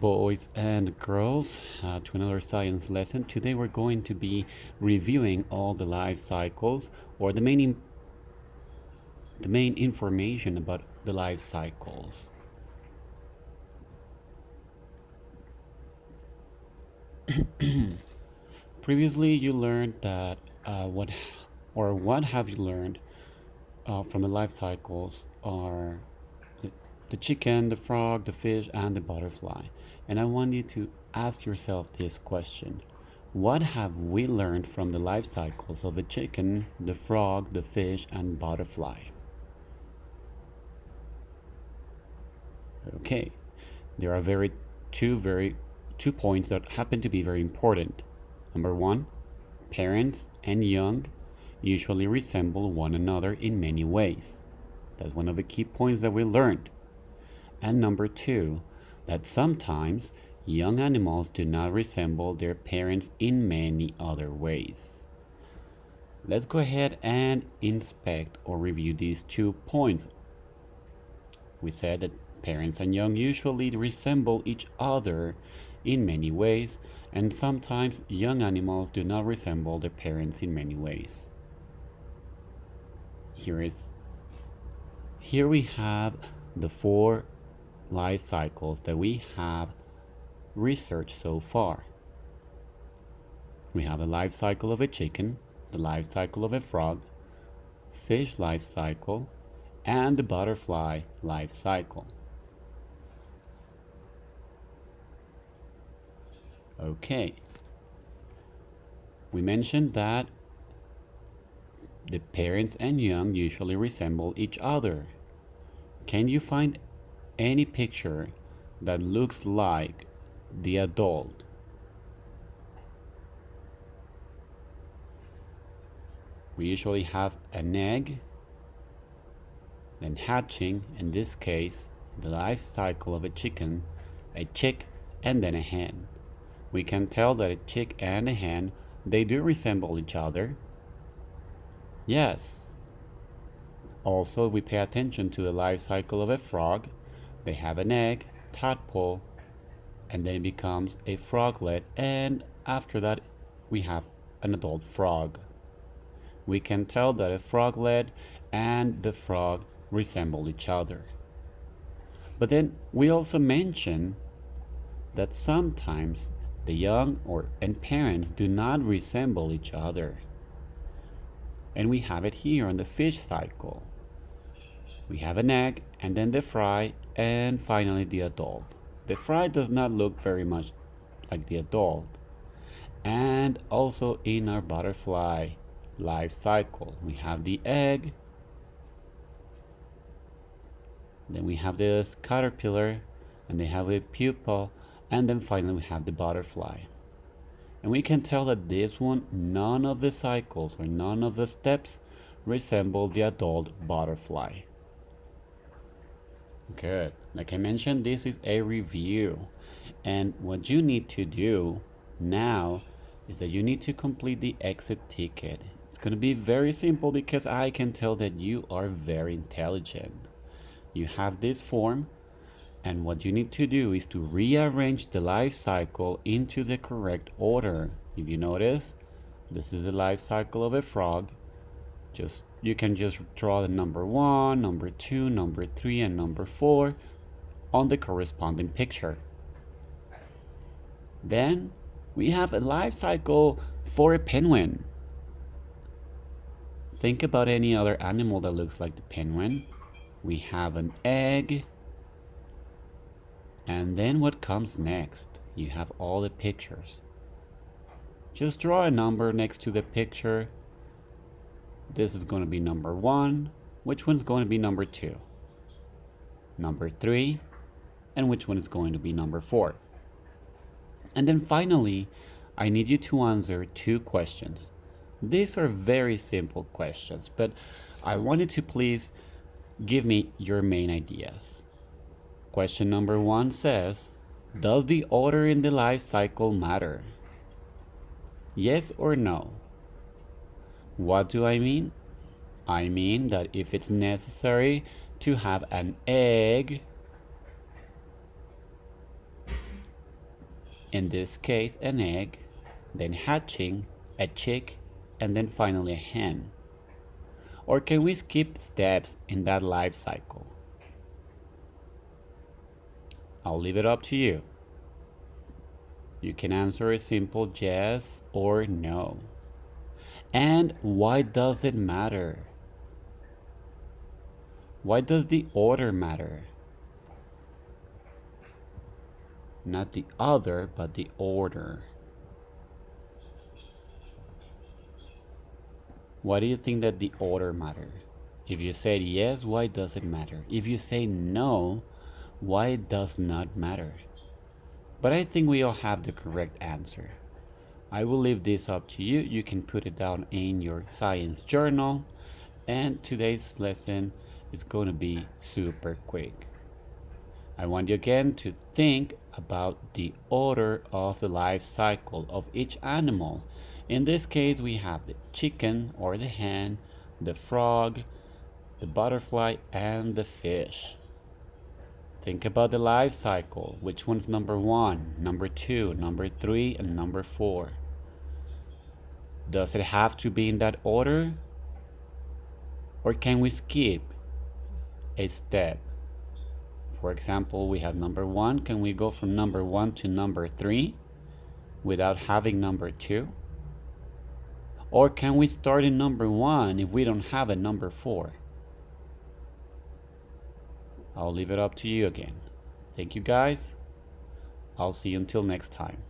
Boys and girls, to another science lesson. Today we're going to be reviewing all the life cycles or the main information about the life cycles. Previously you learned that what have you learned from the life cycles are the, the chicken, the frog, the fish, and the butterfly. And I want you to ask yourself this question. What have we learned from the life cycles of the chicken, the frog, the fish, and butterfly? Okay, there are two points that happen to be very important. Number one, parents and young usually resemble one another in many ways. That's one of the key points that we learned. And number two, that sometimes young animals do not resemble their parents in many other ways. Let's go ahead and inspect or review these 2 points. We said that parents and young usually resemble each other in many ways, and sometimes young animals do not resemble their parents in many ways. Here we have the 4 life cycles that we have researched so far. We have the life cycle of a chicken, the life cycle of a frog, fish life cycle, and the butterfly life cycle. Okay. We mentioned that the parents and young usually resemble each other. Can you find any picture that looks like the adult? We usually have an egg, then hatching, in this case, the life cycle of a chicken, a chick, and then a hen. We can tell that a chick and a hen, they do resemble each other. Yes. Also, if we pay attention to the life cycle of a frog, they have an egg, tadpole, and then it becomes a froglet, and after that we have an adult frog. We can tell that a froglet and the frog resemble each other. But then we also mention that sometimes the young and parents do not resemble each other. And we have it here on the fish cycle. We have an egg, and then the fry, and finally the adult. The fry does not look very much like the adult. And also in our butterfly life cycle, we have the egg, then we have this caterpillar, and they have a pupa, and then finally we have the butterfly. And we can tell that this one, none of the cycles or none of the steps resemble the adult butterfly. Good. Like I mentioned, this is a review. And what you need to do now is that you need to complete the exit ticket. It's going to be very simple because I can tell that you are very intelligent. You have this form, and what you need to do is to rearrange the life cycle into the correct order. If you notice, this is the life cycle of a frog. You can just draw the number 1, number 2, number 3, and number 4 on the corresponding picture. Then we have a life cycle for a penguin. Think about any other animal that looks like the penguin. We have an egg. And then what comes next? You have all the pictures. Just draw a number next to the picture. This is going to be number 1. Which one's going to be number 2? Number 3. And which one is going to be number 4? And then finally, I need you to answer 2 questions. These are very simple questions, but I want you to please give me your main ideas. Question number 1 says, does the order in the life cycle matter? Yes or no? What do I mean? I mean that if it's necessary to have an egg, In this case, an egg, then hatching, a chick, and then finally a hen? Or can we skip steps in that life cycle? I'll leave it up to you. You can answer a simple yes or no. And why does it matter? Why does the order matter? Not the other, but the order. Why do you think that the order matters? If you said yes, why does it matter? If you say no, why it does not matter? But I think we all have the correct answer. I will leave this up to you. You can put it down in your science journal. And today's lesson is going to be super quick. I want you again to think about the order of the life cycle of each animal. In this case, we have the chicken or the hen, the frog, the butterfly, and the fish. Think about the life cycle. Which one's number 1, number 2, number 3, and number 4? Does it have to be in that order? Or can we skip a step? For example, we have number 1. Can we go from number 1 to number 3 without having number 2? Or can we start in number 1 if we don't have a number 4? I'll leave it up to you again. Thank you guys. I'll see you until next time.